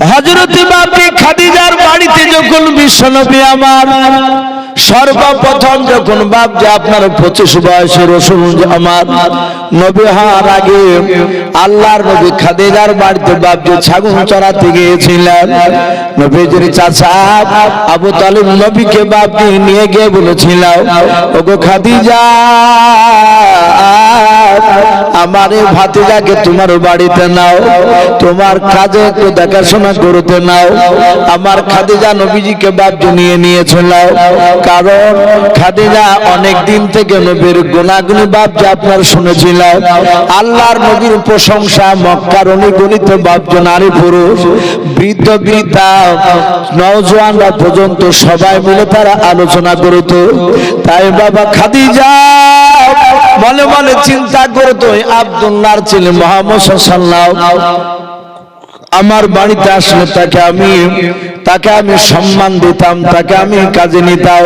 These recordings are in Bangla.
হযরত বাপি খাদিজার বাড়িতে যখন বিশ্বনবী আমার সর্বপ্রথম যখন বাপ যে আপনার 25 বয়সের রাসূল আমার নবী হওয়ার আগে আল্লাহর নবী খাদিজার বাড়িতে বাপ যে ছাগল চড়াতে গিয়েছিলেন, নবীজির চাচা আবু তালিব নবীকে বাপ নিয়ে গিয়ে বলেছিল, ওগো খাদিজা আমার এই ভাতিজাকে তোমার বাড়িতে নাও, তোমার কাজে একটু দেখাশোনা করতে নাও। আমার খাদিজা নবীজিকে বাপ নিয়ে নিয়েছিল, কারণ খাদিজা অনেক দিন থেকে নবীর গুণাগুণী বাপ যে আপনার শুনেছিল। আল্লাহর নবীর প্রশংসা মক্কার অলিগলিত বাপ যে নারী পুরুষ বৃদ্ধ বৃদ্ধা নওজোয়ানরা পর্যন্ত সবাই মিলে তারা আলোচনা করত। তাই বাবা খাদিজা মনে মনে চিন্তা করতো আব্দুল্লাহর ছেলে মুহাম্মদ সাল্লাল্লাহু আমার বাড়িতে আসলে তাকে আমি সম্মান দিতাম, তাকে আমি কাজে নিতাম।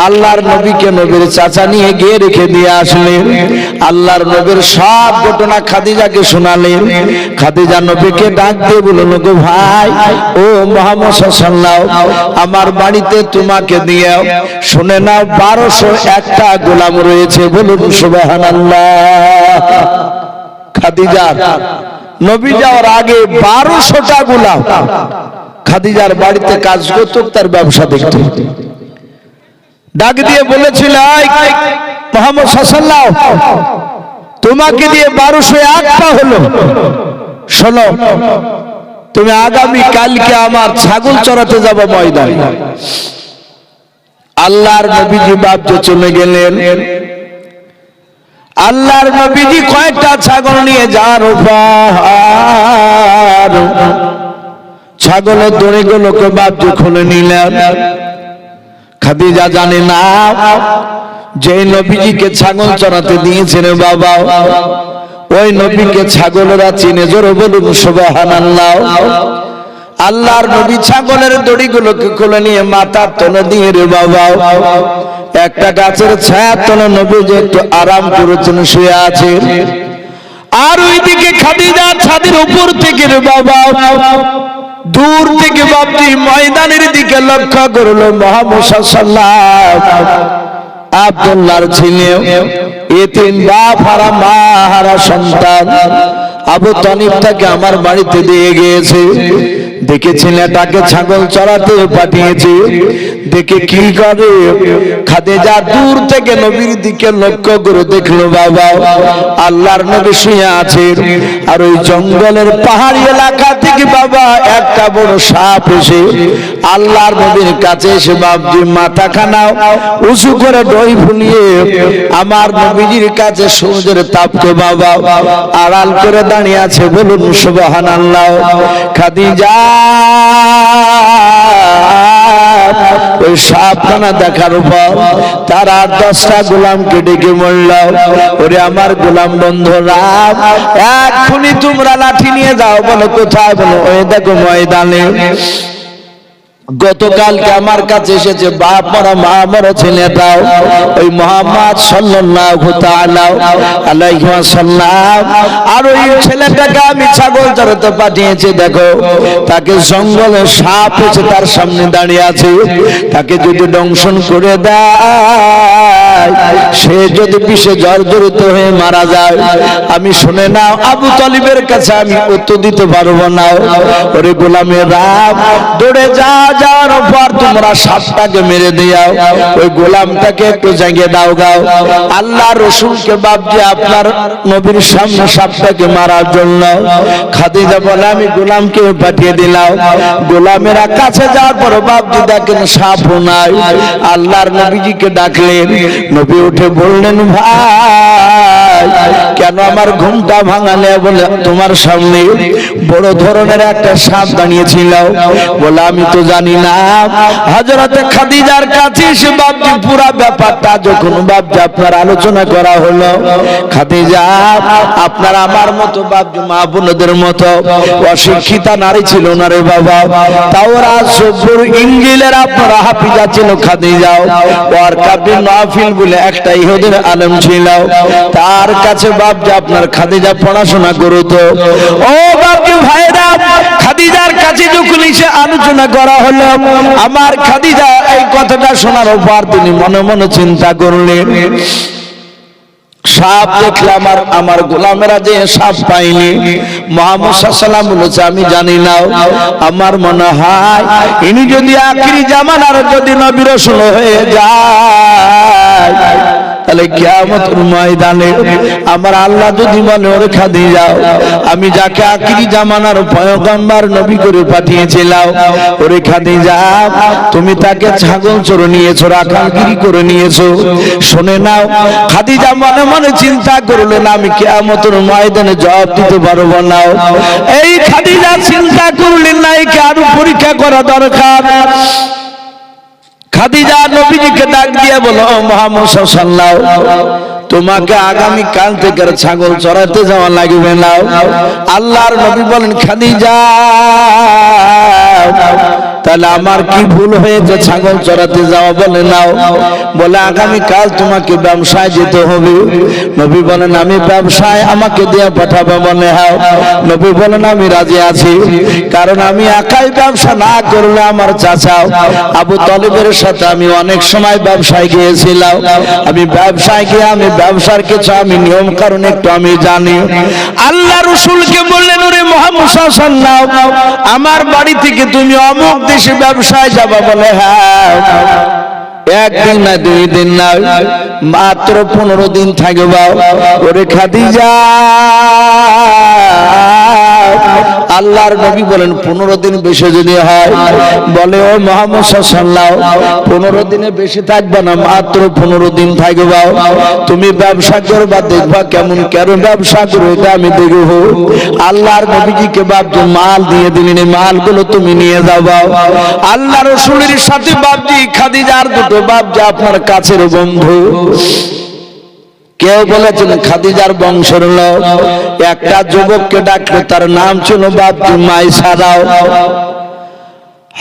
আল্লাহর নবীকে নবীর চাচা নিয়ে গিয়ে রেখে দিয়ে আসলেন। আল্লাহর নবীর সব ঘটনা খাদিজাকে শোনালেন। খাদিজা নবীকে ডাক দিয়ে বলল, গো ভাই ও মুহাম্মদ সাল্লাল্লাহু আমার বাড়িতে তোমাকে দিয়ে শুনে নাও 1201টা গোলাম রয়েছে, বলুন সুবহানাল্লাহ। খাদিজা নবী যাওয়ার আগে 1200টা গোলাম খাদিজার বাড়িতে কাজ করত, তার ব্যবসা দেখত। ডাক দিয়ে বলেছিল, মুহাম্মদ সাল্লাল্লাহু তোমাকে দিয়ে 1201টা হলো, শোনো তুমি আগামী কালকে আমার ছাগল চড়াতে যাবো ময়দানে। আল্লাহর নবীজি বাপ যে চলে গেলেন। আল্লাহর নবীজি কয়েকটা ছাগল নিয়ে যাওয়ার উপহার ছাগলের দড়িগুলোকে বাপ যে খুলে নিলেন। খাদিজা জানে না যে নবীজিকে ছাগল চড়াতে দিয়েছেন বাবা, ওই নবীকে ছাগলেরা চিনে, জোরে বলুন সুবহানাল্লাহ। আল্লাহর নবী ছাগলের দড়িগুলোকে খুলে নিয়ে মাথার তলে দিয়ে রে বাবা একটা গাছের ছায়ার তলে নবীজি একটু আরাম করেছেন, শুয়ে আছে। আর ওইদিকে খাদিজা ছাদের উপর থেকে রে বাবা দূর থেকে বাপটি ময়দানের দিকে লক্ষ্য করলো। মুহাম্মদ সাল্লাল্লাহু আব্দুল্লাহর ছেলে এতিম বাপ হারা মা হারা সন্তান আবু তালিব তাকে আমার বাড়িতে দিয়ে গিয়েছে। দেখে ছেলেটাকে ছাগল চড়াতে পাঠিয়েছে। দেখে কি করে খাদিজা দূর থেকে নবীর দিকে লক্ষ্য করে দেখলো বাবা আল্লাহর নবী শুয়ে আছেন। আর ওই জঙ্গলের পাহাড়ি এলাকা থেকে বাবা একটা বড় সাপ এসে আল্লাহর নবীর কাছে এসে বাপজি মাথাখানা উঁচু করে দই ফুলিয়ে আমার নবীজির কাছে সূর্যের তাপকে বাবা আড়াল করে দাঁড়িয়ে আছে, বলুন সুবহানাল্লাহ। খাদিজা ওই সাপখানা দেখার পর তার 10টা গোলামকে ডেকে বলল, ওরে আমার গোলাম বন্ধুরা এক্ষুনি তোমরা লাঠি নিয়ে যাও। বলো কোথায়? বলো ওই দেখো ময়দানে। গতকালকে আমার কাছে এসেছে বাপ মরা মা মরা ছেলেটাও ওই মুহাম্মদ সাল্লাল্লাহু তাআলা আলাইহি ওয়াসাল্লাম। আর ওই ছেলেটাকে আমি ছাগল চড়াতে পাঠিয়েছি। দেখো তাকে জঙ্গলে সাপ এসে তার সামনে দাঁড়িয়ে আছে। তাকে যদি দংশন করে দেয়, সে যদি বিষে জর্জরিত হয়ে মারা যায়, আমি শুনে নাও আবু তালিবের কাছে আমি উত্তর দিতে পারবো না। ওরে গোলামেরা দৌড়ে যাওয়ার পর তোমরা সাপটাকে মেরে দিও, ওই গোলামটাকে একটু জাগিয়ে দাও গাও। আল্লাহ রসুলকে বাপজি আপনার নবীর সামনে সাপটাকে মারার জন্য। খাদিজা বলে আমি গোলামকে পাঠিয়ে দিলাম। গোলামেরা কাছে যাওয়ার পর বাপজি দেখেন সাপও নাই। আল্লাহর নবীজিকে ডাকলেন। নবী উঠে বললেন, ভাই কেন আমার ঘুমটা ভাঙালে? বলে তোমার সামনে বড় ধরনের একটা সাপ দাঁড়িয়েছিল। বলে আমি তো জানি না। হযরতে খাদিজার কাছে এসে বাপজি পুরা ব্যাপারটা যখন বাপজি আপনার আলোচনা করা হলো, খাদিজা আপনার আমার মতো বাপজি মা বোনদের মতো অশিক্ষিতা নারী ছিল না রে বাবা। তাওরাত জবুর ইনজিলের আপনার হাফিজা ছিল খাদিজা। ওর কাবির নাফিল বলে একটা ইহুদির আলেম ছিল, তার কাছে বাপজি আপনার খাদিজা পড়াশোনা করতো। ও বাপজি ভাইরা, খাদিজার কাছে যখন এসে আলোচনা করা হলো, আমার খাদিজা এই কথাটা শোনার পর তিনি মনে মনে চিন্তা করলেন, সাপ দেখলাম আর আমার গোলামেরা যে সাপ পাইনি। মুহাম্মদ সাল্লাল্লাহু আলাইহি ওয়াসাল্লাম বলেছে আমি জানি না, আমার মনে হয় ইনি যদি আখিরি জামানার যদি নবী রাসূল হয়ে যায়, তাহলে কিয়ামতের ময়দানে আমার আল্লাহ যদি বলে ওরে খাদিজা, আমি যাকে আখিরি জামানার পয়গম্বর নবী করে পাঠিয়েছিলাম, ওরে খাদিজা তুমি তাকে ছাগল চোর নিয়েছো, রাখালগিরি করে নিয়েছো। শুনে নাও, খাদিজা মনে মনে চিন্তা করলেন আমি কিয়ামতের ময়দানে জবাব দিতে পারবো না। এই খাদিজা চিন্তা করলেন না একে আরো পরীক্ষা করা দরকার। খাদিজা নবীজিকে ডাক দিয়ে বলো, মুহাম্মদ সাল্লাল্লাহু আলাইহি ওয়াসাল্লাম তোমাকে আগামী কাল থেকে ছাগল চড়াতে যাওয়া লাগবে না। আল্লাহর নবী বলেন খাদিজা তাহলে আমার কি ভুল হয়েছে ছাগল চড়াতে যাওয়া? বলে নাও, বলে আগামী কাল তোমাকে ব্যবসায় যেতে হবে। নবী বলেন আমি ব্যবসায় আমাকে দিয়ে পাঠাবো? বলে হ্যাঁ। নবী বলেন আমি রাজি আছি, কারণ আমি একাই ব্যবসা না করলে আমার চাচা আবু তালিবের সাথে আমি অনেক সময় ব্যবসায় গিয়েছিলাম। আমি ব্যবসায় গিয়ে আমি ব্যবসার কিছু আমি নিয়ম কারণ একটু আমি জানি। আল্লাহ রাসূলকে বললেন ওরে মুহাম্মদ সাল্লাল্লাহু আলাইহি ওয়াসাল্লাম আমার বাড়ি থেকে তুমি অমুক দেশে ব্যবসায় যাবা? বলে হ্যাঁ। একদিন না দুই দিন না, মাত্র 15 দিন থাকবা। ওরে খাদিজা আল্লাহর নবী বলেন 15 দিন বেশি যদি হয়, বলে ও মুহাম্মদ সাল্লাল্লাহু আলাইহি ওয়াসাল্লাম 15 দিনে বেশি থাকবা না, মাত্র 15 দিন থাকবা। তুমি ব্যবসা করবা, দেখবা কেমন কেন ব্যবসা করো এটা আমি দেখব। আল্লাহর নবীজিকে বাপজি মাল দিয়ে দিলেন, মালগুলো তুমি নিয়ে যাবা। আল্লাহ রাসূলের সাথে বাপজি খাদিজার দুটো বাপজি আপনার কাছের বন্ধু। কেউ বলেছেন খাদিজার বংশের লোক। একটা যুবককে ডাকলো, তার নাম ছিল বাপজি মাইসারা।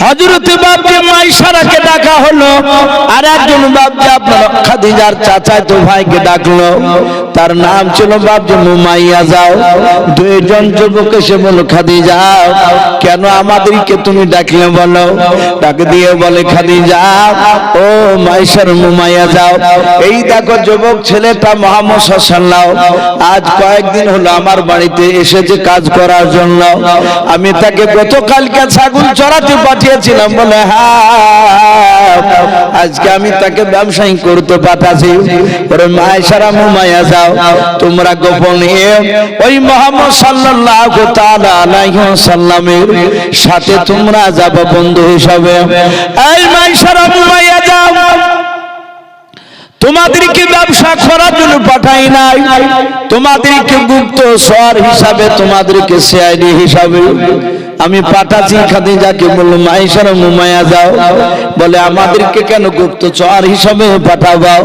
হযরতে বাপজি মাইসারাকে ডাকা হলো। আর একজন বাপজি আপনার খাদিজার চাচাতো ভাইকে ডাকলো, তার নাম ছিল বাপজি মুমাইয়া। যাও দুইজন যুবক এসে বলল খাদিজা কেন আমাদেরকে তুমি ডাকলে বলো? ডাক দিয়ে বলে খাদিজা ও মাইসার মুমাইয়া যাও, এই দেখো যুবক ছেলেটা মুহাম্মদ সাল্লাল্লাহু আলাইহি ওয়াসাল্লাম আজ কয়েকদিন হলো আমার বাড়িতে এসেছে কাজ করার জন্য। আমি তাকে গতকালকে ছাগল চড়াতে পাঠিয়েছিলাম। বলে হ্যাঁ, আজকে আমি তাকে ব্যবসায়ী করতে পাঠাচ্ছি। ওরে মাইসারা মুমাইয়া যাও, তোমরা গোপনে ওই মুহাম্মদ সাল্লাল্লাহু তাআলা আলাইহি ওয়াসাল্লামের সাথে তোমরা যাবে বন্ধু হিসাবে। এই মাইসারা মুমাইয়া যাও, তোমাদেরকে ব্যবসা করার জন্য পাঠাই নাই, তোমাদেরকে গুপ্ত সর হিসাবে, তোমাদেরকে সিআইডি হিসাবে আমি পাঠাচ্ছি। খাদিজাকে বলল মাইসারা মুমাইয়া যাও। বলে আমাদেরকে কেন গুপ্তচর হিসাবে পাঠাবো,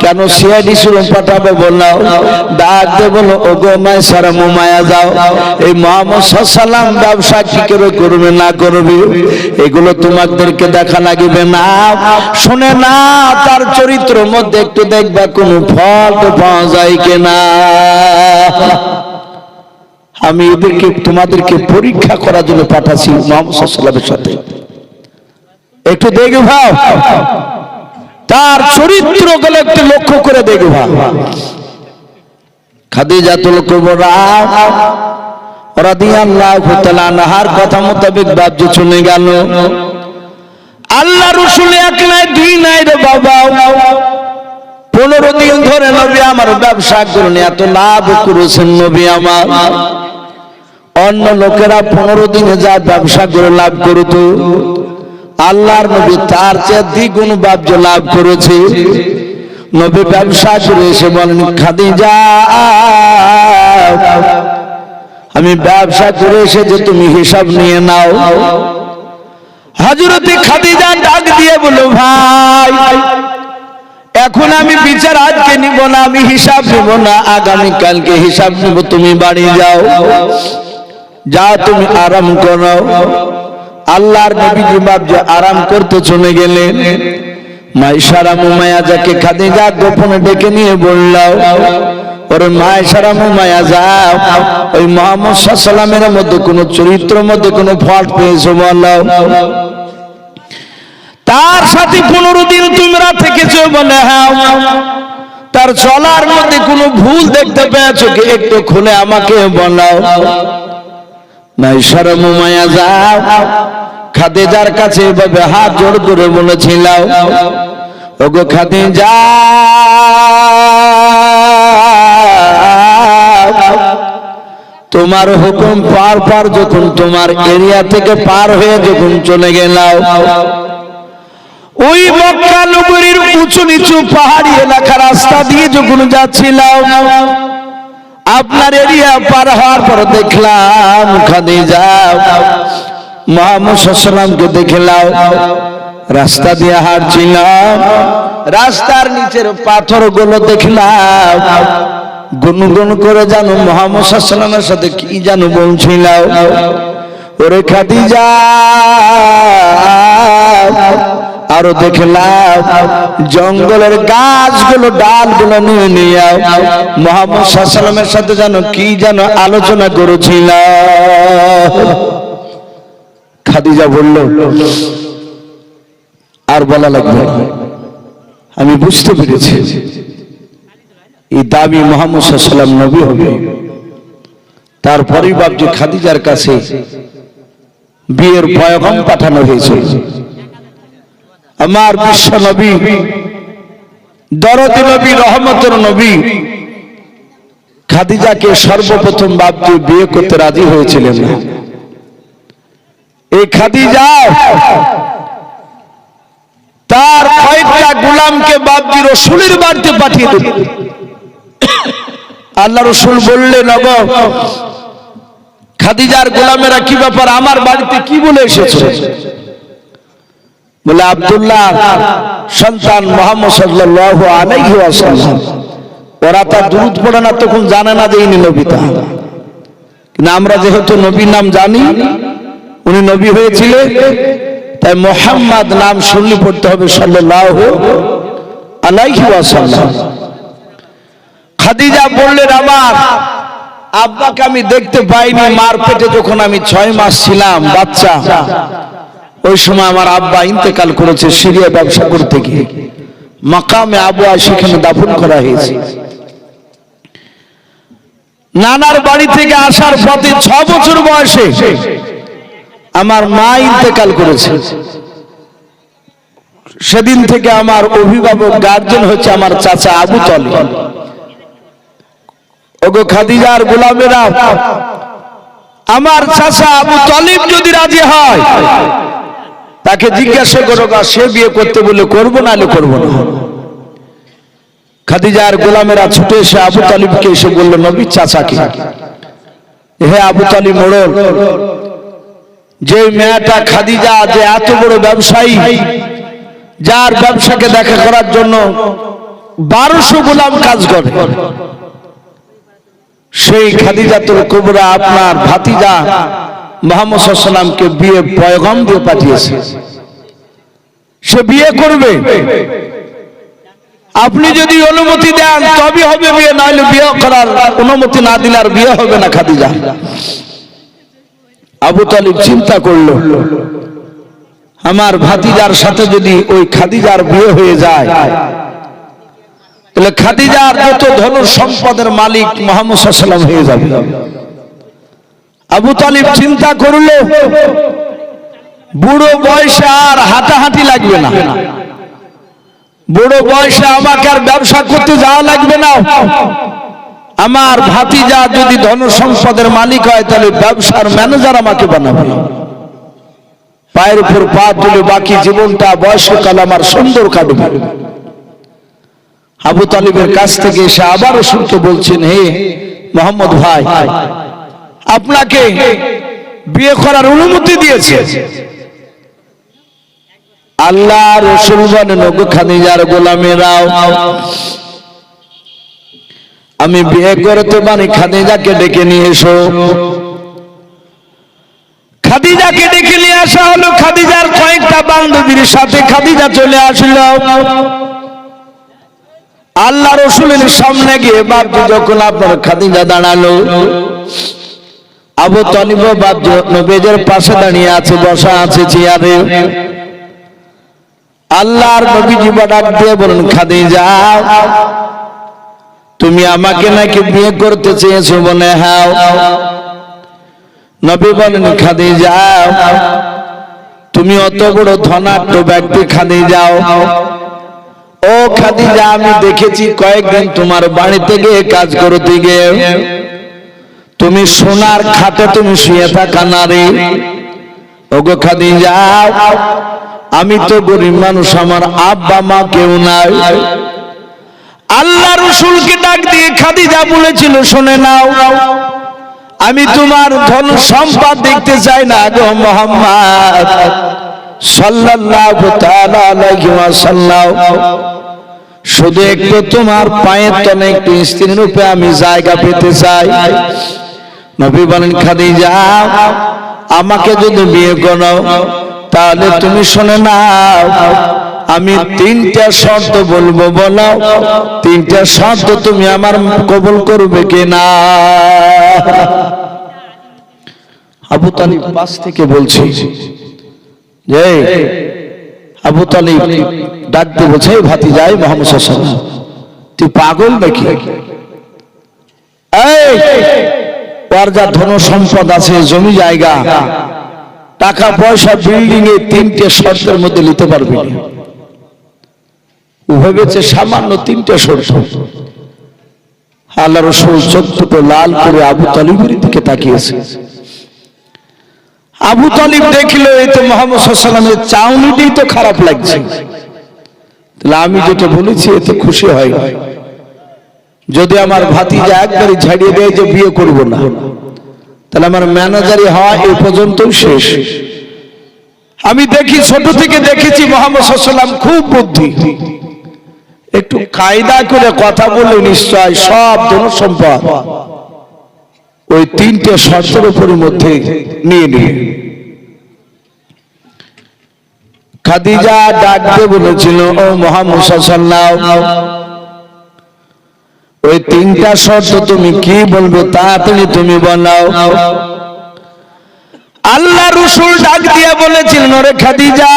কেন সিআইডি হিসেবে পাঠাবো? বললাম ডাক দিয়ে বলো ওগো মাইসারা মুমাইয়া যাও, এই মুহাম্মদ সাল্লাল্লাহু আলাইহি ওয়াসাল্লাম ব্যবসা কি করে করবে না করবে এগুলো তোমাদেরকে দেখা লাগবে না। শুনে না তার চরিত্রের মধ্যে একটু দেখবা কোন ফল তো পাওয়া যায় কিনা। আমি এদেরকে তোমাদেরকে পরীক্ষা করার জন্য পাঠাচ্ছি মুহাম্মদ সাল্লাল্লাহু আলাইহি ওয়াসাল্লামের সাথে, একটু দেখবা তার চরিত্রগুলো একটু লক্ষ্য করে দেখবা। খাদিজাতুল কুবরা রাদিয়াল্লাহু তাআলা আনহার কথা মোতাবেক বাপজি চলে গেল। আল্লাহ রাসূল এক নাই দুই নাই রে বাবা, 15 দিন ধরে নবী আমার ব্যবসা করুন, এত লাভ করেছেন নবী আমার। অন্য লোকেরা 15 দিনে যা ব্যবসা করে লাভ করত, আল্লাহর নবী তার চেয়ে দ্বিগুণ বাবজ লাভ করেছে। নবী ব্যবসা করে এসে বলেন খাদিজা আমি ব্যবসা করে এসে যে তুমি হিসাব নিয়ে নাও। হযরতে খাদিজা ডাক দিয়ে বলল ভাই এখন আমি বিচার আজকে নিব না, আমি হিসাব নিব না, আগামী কালকে হিসাব নিব। তুমি বাড়ি যাও, যাও তুমি আরাম করো। আল্লাহর নবী বাপ যে আরাম করতে চলে গেলেন। মায়েশারা মুমায়া যাকে খাদিজা গোপনে ডেকে নিয়ে বলল, ওরে মায়েশারা মুমায়া যাও, ওই মুহাম্মদ সাল্লাল্লাহু আলাইহি ওয়াসাল্লামের মধ্যে কোন চরিত্রের মধ্যে কোন ফল্ট পেয়েছো বলো। তার সাথে 15 দিন তোমরা থেকেছো বলে হ্যাঁ। তার চলার মধ্যে কোনো ভুল দেখতে পেয়েছো কি একটু খুলে আমাকে বলো। মায়েশারা মুমায়া যাও, খাদিজার কাছে এভাবে হাত জোড় করে বলেছিল, ওগো খাদিজা, তোমার হুকুম পার যখন তোমার এরিয়া থেকে পার হয়ে যখন চলে গেলাও, ওই মক্কা নগরীর উঁচু নিচু পাহাড়ি এলাকা রাস্তা দিয়ে যখন যাচ্ছিলাম, আপনার এরিয়া পার হওয়ার পর দেখলাম খাদিজা মুহাম্মদ সাল্লাল্লাহু আলাইহি ওয়াসাল্লামকে দেখলাম রাস্তা দিয়ে হাঁটছিলাম, রাস্তার নিচের পাথরগুলো দেখলাম গুনগুন করে জানো মুহাম্মদ সাল্লাল্লাহু আলাইহি ওয়াসাল্লামের সাথে কি জানো বলছিল। ওরে খাদিজা, আরো দেখলাম জঙ্গলের গাছগুলো ডালগুলো নিয়ে নিয়ে মুহাম্মদ সাল্লাল্লাহু আলাইহি ওয়াসাল্লামের সাথে জানো কি জানো আলোচনা করেছিল। খাদিজা বলল, আর বলা লাগবে, আমি বুঝতে পেরেছি এই দাবি মুহাম্মদ সাল্লাল্লাহু আলাইহি ওয়াসাল্লাম নবী হবে। তারপরেই বাপজি খাদিজার কাছে বিয়ের পয়গাম পাঠানো হয়েছে। আমার বিশ্ব নবী, দরদি নবী, রহমতের নবী খাদিজাকে সর্বপ্রথম বাপজি বিয়ে করতে রাজি হয়েছিলেন না। এই খাদিজা তার কয়েকটা গোলামকে বাপজি রাসূলের বাড়িতে পাঠিয়ে দিল। আল্লাহ রাসূল বললেন, ওগো খাদিজার গোলামেরা কি ব্যাপার, আমার বাড়িতে কি বলে এসেছে? বলে আব্দুল্লাহ সন্তান মুহাম্মদ সাল্লাল্লাহু আলাইহি ওয়াসাল্লাম, ওরা তার দুরূদ পড়ে না, তখন জানে না যে ইনি নবী। তা কিন্তু আমরা যেহেতু নবীর নাম জানি, উনি নবী হয়েছিলেন, তাই মুহাম্মদ নাম শুনলে পড়তে হবে সাল্লাল্লাহু আলাইহি ওয়াসাল্লাম। খাদিজা বললেন, আমার আব্বাকে আমি দেখতে পাইনি, মার পেটে যখন আমি 6 মাস ছিলাম বাচ্চা, ওই সময় আমার আব্বা ইন্তেকাল করেছে সিরিয়া ব্যবসা করতে গিয়ে। মাকামে আবুয়া সেখানে দাফন করা হয়েছে। নানার বাড়ি থেকে আসার পথে 6 বছর বয়সে আমার মা ইন্তেকাল করেছে। সেদিন থেকে আমার অভিভাবক গার্জেন হচ্ছে আমার চাচা আবু তালিব। ওগো খাদিজার গোলামেরা, আমার চাচা আবু তালিব যদি রাজি হয় তাকে জিজ্ঞাসা করো, সে বিয়ে করতে বলে করবো না করবো না। খাদিজার গোলামেরা ছুটে এসে আবু তালিবকে এসে বলল, নবী চাচাকে, হে আবু তালিব মোড়ল, যে মেয়েটা খাদিজা, যে এত বড় ব্যবসায়ী, যার ব্যবসাকে দেখা করার জন্য 1200 গোলাম কাজ করে, সেই খাদিজাতুল কুবরা আপনার ভাতিজা মুহাম্মদ সাল্লাল্লাহু আলাইহি ওয়াসাল্লামকে বিয়ে পয়গাম দিয়ে পাঠিয়েছে, সে বিয়ে করবে। আপনি যদি অনুমতি দেন তবে হবে বিয়ে, নাহলে বিয়ে করার অনুমতি না দিলে আর বিয়ে হবে না খাদিজা। আবু তালিব চিন্তা করলো, আমার ভাতিজার সাথে যদি ওই খাদিজার বিয়ে হয়ে যায়, তাহলে খাদিজার যত ধন সম্পদের মালিক মুহাম্মদ সাল্লাল্লাহু আলাইহি ওয়াসাল্লাম হয়ে যাবে। আবু তালিব চিন্তা করলো, বুড়ো বয়সে আর হাঁটাহাঁটি লাগবে না, বুড়ো বয়সে আমাকে আর ব্যবসা করতে যাওয়া লাগবে না। আমার ভাতিজা যদি ধন সম্পদের মালিক হয়, তাহলে ব্যবসার ম্যানেজার আমাকে বানাবে, পায়ের উপর পা তুলে বাকি জীবনটা বয়সকাল আমার সুন্দর কাটবে। আবু তালিবের কাছ থেকে এসে আবারও শুনতে বলছেন, হে মোহাম্মদ ভাই, আপনাকে বিয়ে করার অনুমতি দিয়েছে আল্লাহ। রাসূল বলেন, ওগো খাদিজার গোলামেরাও, আমি বিয়ে করতে পারি, খাদিজাকে ডেকে নিয়ে এসো। খাদিজাকে ডেকে নিয়ে আসা হলো। খাদিজার কয়েকটা বান্ধবীর সাথে খাদিজা চলে আসলো। আল্লাহ রাসূলের সামনে গিয়ে বাপজি যখন আপনার খাদিজা দাঁড়ালো, আবু তালিব বাপজি নবীর পাশে দাঁড়িয়ে আছে, বসা আছে চেয়ারে। আল্লাহর নবীজি ডাক দিয়ে বলেন, খাদিজা তুমি আমাকে নাকি বিয়ে করতে চেয়েছো? বলে হ্যাঁ। নবী বলেন, খাদিজা তুমি অত বড় ধনাঢ্য ব্যক্তি খাদিজা, ও খাদিজা আমি দেখেছি কয়েকদিন তোমার বাড়িতে গিয়ে কাজ করতে গিয়ে তুমি সোনার খাটে তুমি শুয়ে থাকা নারী। ওগো খাদিজা আমি তো গরিব মানুষ, আমার আব্বা মা কেউ নাই। আল্লাহ রাসূলকে ডাক দিয়ে খাদিজা বলেছিল, শুনে নাও আমি তোমার ধন সম্পদ দেখতে চাই না গো মুহাম্মদ সাল্লাল্লাহু তাআলা আলাইহি ওয়াসাল্লাম, শুধু একটু তোমার পায়ের তলে একটু স্ত্রী রূপে আমি জায়গা পেতে চাই। নবী বলেন, খাদিজা আমাকে যদি বিয়ে করো তাহলে তুমি শুনে নাও আমি তিনটা শর্ত বলবো, বলো তিনটা শর্ত তুমি আমার কবুল করবে কিনা? আবু তালিব পাশ থেকে বলছি যে আবু তালিব ডাক দিয়ে বলছে, ভাতিজাই মুহাম্মদ সাল্লাল্লাহু আলাইহি ওয়াসাল্লাম তুই পাগল নাকি? এই ওর যা ধন সম্পদ আছে, জমি জায়গা টাকা পয়সা বিল্ডিং এ তিনটে শর্তের মধ্যে নিতে পারবি না। ও ভেবেছে সামান্য তিনটে শর্ত। আল্লাহ রাসূল চোখটা লাল করে আবু তালিবের দিকে তাকিয়েছে। আবু তালিব দেখলো এই তো মুহাম্মদ সাল্লাল্লাহু আলাইহি ওয়াসাল্লামের চাউনিটাই তো খারাপ লাগছে, তাহলে আমি যেটা বলেছি এতে খুশি হয়। যদি আমার ভাতিজা একবারই ঝাড়িয়ে দেয় যে বিয়ে করব না, তাহলে আমার ম্যানেজারি হওয়া এই পর্যন্ত শেষ। আমি দেখি ছোট থেকে দেখেছি মুহাম্মদ সাল্লাল্লাহু আলাইহি ওয়াসাল্লাম খুব বুদ্ধি, একটু কায়দা করে কথা বলে নিশ্চয় সব ধন সম্পদ ওই তিনটে শর্তের উপরের মধ্যে নিয়ে নিয়ে। খাদিজা ডাক দিয়ে বলেছিল, ও মুহাম্মদ সাল্লাল্লাহু আলাইহি ওয়াসাল্লাম ওই তিনটা শর্ত তুমি কি বলবে তাড়াতাড়ি তুমি বলো। আল্লাহ রাসূল ডাক দিয়ে বলেছিলেন, ওরে খাদিজা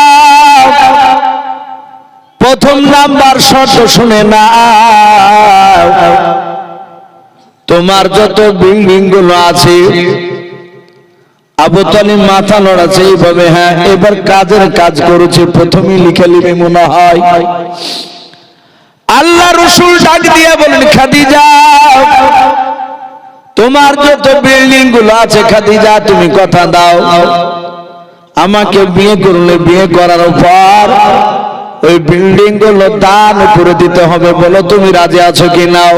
প্রথম নাম্বার শর্ত শুনে নাও, তোমার যত বিল্ডিং গুলো আছে। আবু তালিব মাথা লড়াচ্ছে এইভাবে, হ্যাঁ এবার কাজের কাজ করেছে, প্রথমেই লিখে নিবে মনে হয়। আল্লাহ রাসূল ডাক দিয়ে বলেন, খাদিজা তোমার যত বিল্ডিং গুলো আছে খাদিজা তুমি কথা দাও আমাকে বিয়ে করলে বিয়ে করার পর ওই বিল্ডিং গুলো দান করে দিতে হবে, বলো তুমি রাজি আছো কি নাও?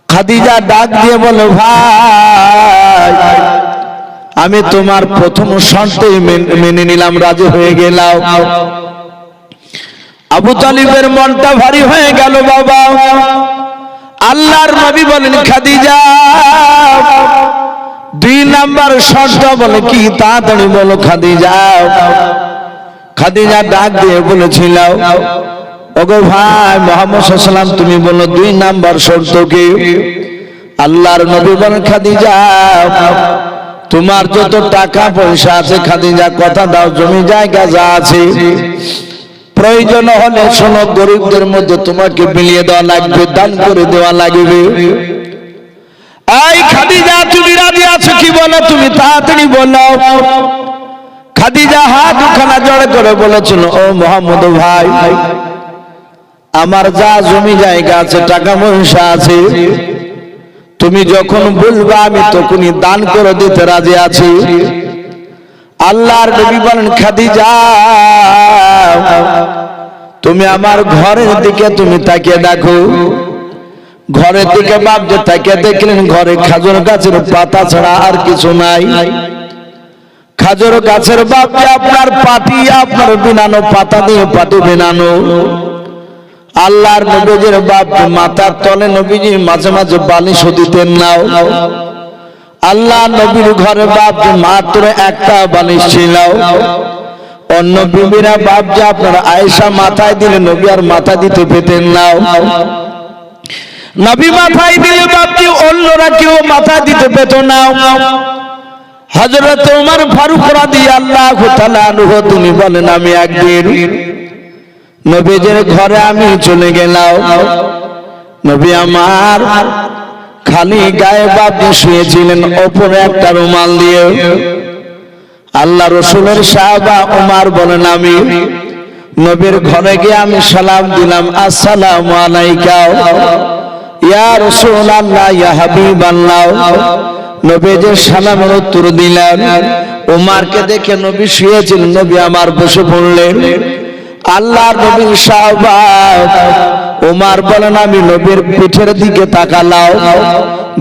খাদিজা ডাক দিয়ে বলে, ভাই আমি তোমার প্রথম শর্তই মেনে নিলাম, রাজি হয়ে গেলাম। আবু তালিবের মনটা ভারী হয়ে গেল। বাবা আল্লাহর নবী বলেন, খাদিজা দুই নাম্বার শর্ত বলে কি তাড়াতাড়ি বলো খাদিজা। খাদিজা ডাক দিয়ে বলেছিল, ওগো ভাই মুহাম্মদ সাল্লাল্লাহু আলাইহি ওয়াসাল্লাম তুমি বলো দুই নাম্বার শর্ত কি? আল্লাহর নবী বলেন, খাদিজা তোমার যত টাকা পয়সা আছে খাদিজা কথা দাও, জমি জায়গা যা আছে প্রয়োজন হলে শোনো গরিবদের মধ্যে তোমাকে বিলিয়ে দেওয়া লাগবে, দান করে দেওয়া লাগবে। এই খাদিজা তুমি রাজি আছো কি বলো, তুমি তাড়াতাড়ি বলো। খাদিজা হাত দুখানা জড় করে বলেছিল, ও মুহাম্মদ ভাই আমার যা জমি জায়গা আছে টাকা পয়সা আছে তুমি যখন বলবা আমি তখনই দান করে দিতে রাজি আছি। আল্লাহর নবী বলেন, খাদিজা তুমি আমার ঘরের দিকে তুমি তাকিয়ে দেখো। ঘরের দিকে বাপজি তাকিয়ে দেখলেন ঘরে খাজুর গাছের পাতা ছাড়া আর কিছু নাই। খাজুর গাছের বাপজি আপনার পাটি আপনার বিনানো পাতা দিয়ে পাটি বিনানো। আল্লাহর নবীজির বাপ মাথার তলে নবীজি মাঝে মাঝে বালিশ দিতেন নাও। আল্লাহ নবীর ঘরে বাপ মাত্র একটা বালিশ ছিল। অন্য বিবিরা বাপ যে আপনার আয়েশা মাথায় দিলে নবী আর মাথা দিতে পেতেন না। নবী মাথায় দিলে বাপজি অন্যরা কেউ মাথা দিতে পেত না। হযরত ওমর ফারুক রাদিয়াল্লাহু তাআলা আনহু তিনি বলেন আমি একদিন নবীজির ঘরে আমি চলে গেলাম। নবী আমার খালি গায়ে বাপজি শুয়েছিলেন ওপরে একটা রুমাল দিয়ে। আল্লাহ রাসূলের সাহাবা ওমর বলেন আমি নবীর ঘরে গিয়ে আমি সালাম দিলাম, আসসালামু আলাইকা ইয়া রাসূলুল্লাহ ইয়া হাবিবাল্লাহ। নবীজির সালামের উত্তর দিলেন। ওমরকে দেখে নবী শুয়েছিলেন, নবী আমার বসে পড়লেন। আল্লাহর নবীর সাহাবা ওমর বলেন আমি নবীর পিঠের দিকে তাকালাম,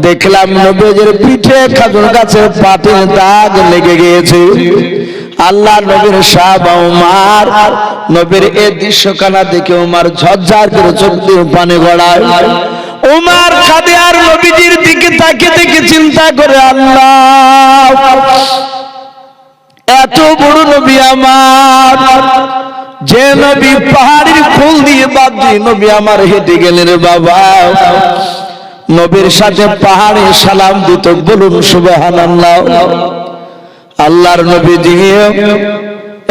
দেখলাম নবীজির পিঠে খেজুর গাছের পাতির দাগ লেগে গিয়েছে। আল্লাহ নবীর সাহাবা ওমর নবীর এই দৃশ্যখানা দেখে ওমর ঝরঝর করে চোখ দিয়ে পানি গড়ায়। ওমর কাঁদে আর নবীজির দিকে তাকিয়ে দেখে চিন্তা করে আল্লাহ এত বড় নবী আমার, যে নবী পাহাড়ের ফুল দিয়ে বাপজি নবী আমার হেঁটে গেলেন রে বাবা, নবীর সাথে পাহাড়ে সালাম দিত, বলুন সুবহানাল্লাহ। আল্লাহর নবীজি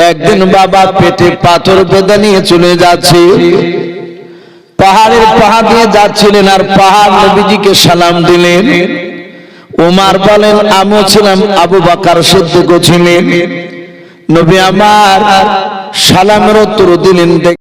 একদিন বাবা পেটে পাথর বেঁধে নিয়ে চলে যাচ্ছে, পাহাড়ের পাহাড় দিয়ে যাচ্ছিলেন আর পাহাড় নবীজিকে সালাম দিলেন। ওমর বলেন আমিও ছিলাম, আবু বকর সিদ্দিকও ছিলেন। নবী আমার সালামের উত্তর দিলেন।